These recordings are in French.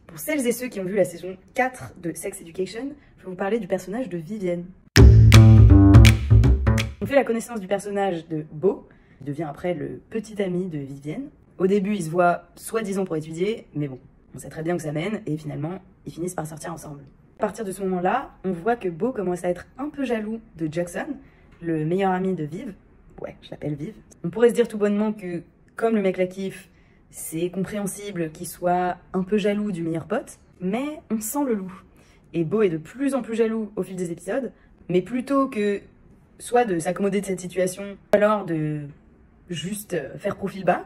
Pour celles et ceux qui ont vu la saison 4 de Sex Education, je vais vous parler du personnage de Vivienne. On fait la connaissance du personnage de Beau, qui devient après le petit ami de Vivienne. Au début, ils se voient soi-disant pour étudier, mais bon, on sait très bien où ça mène, et finalement, ils finissent par sortir ensemble. À partir de ce moment-là, on voit que Beau commence à être un peu jaloux de Jackson, le meilleur ami de Viv. Ouais, je l'appelle Viv. On pourrait se dire tout bonnement que, comme le mec la kiffe, c'est compréhensible qu'il soit un peu jaloux du meilleur pote, mais on sent le loup. Et Beau est de plus en plus jaloux au fil des épisodes, mais plutôt que soit de s'accommoder de cette situation, ou alors de juste faire profil bas,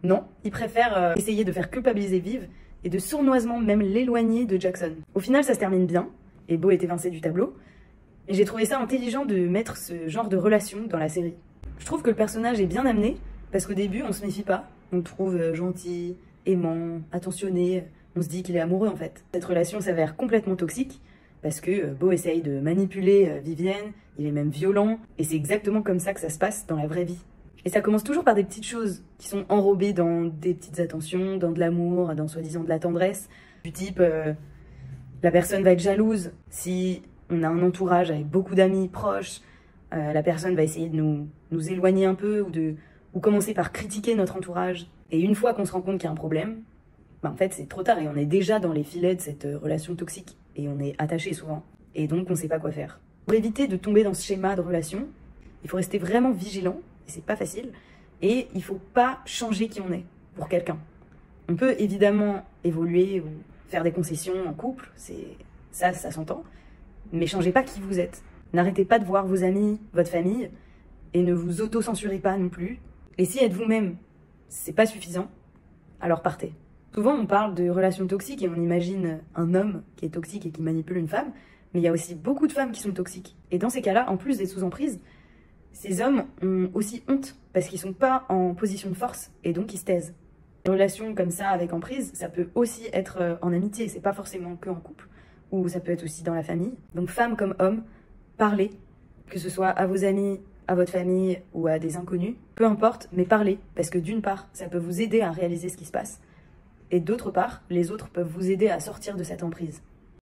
non, il préfère essayer de faire culpabiliser Viv et de sournoisement même l'éloigner de Jackson. Au final, ça se termine bien, et Beau est évincé du tableau, et j'ai trouvé ça intelligent de mettre ce genre de relation dans la série. Je trouve que le personnage est bien amené, parce qu'au début, on se méfie pas. On le trouve gentil, aimant, attentionné. On se dit qu'il est amoureux, en fait. Cette relation s'avère complètement toxique, parce que Beau essaye de manipuler Vivienne, il est même violent, et c'est exactement comme ça que ça se passe dans la vraie vie. Et ça commence toujours par des petites choses qui sont enrobées dans des petites attentions, dans de l'amour, dans soi-disant de la tendresse, du type la personne va être jalouse si on a un entourage avec beaucoup d'amis proches, la personne va essayer de nous éloigner un peu ou commencer par critiquer notre entourage. Et une fois qu'on se rend compte qu'il y a un problème, bah en fait c'est trop tard et on est déjà dans les filets de cette relation toxique. Et on est attaché souvent. Et donc on sait pas quoi faire. Pour éviter de tomber dans ce schéma de relation, il faut rester vraiment vigilant, et c'est pas facile, et il faut pas changer qui on est pour quelqu'un. On peut évidemment évoluer ou faire des concessions en couple, ça s'entend, mais changez pas qui vous êtes. N'arrêtez pas de voir vos amis, votre famille, et ne vous auto-censurez pas non plus. Et si être vous-même, c'est pas suffisant, alors partez. Souvent, on parle de relations toxiques et on imagine un homme qui est toxique et qui manipule une femme, mais il y a aussi beaucoup de femmes qui sont toxiques. Et dans ces cas-là, en plus des sous-emprises, ces hommes ont aussi honte parce qu'ils sont pas en position de force et donc ils se taisent. Une relation comme ça avec emprise, ça peut aussi être en amitié, c'est pas forcément que en couple, ou ça peut être aussi dans la famille. Donc femmes comme hommes, parlez, que ce soit à vos amis, à votre famille ou à des inconnus, peu importe, mais parlez, parce que d'une part, ça peut vous aider à réaliser ce qui se passe, et d'autre part, les autres peuvent vous aider à sortir de cette emprise.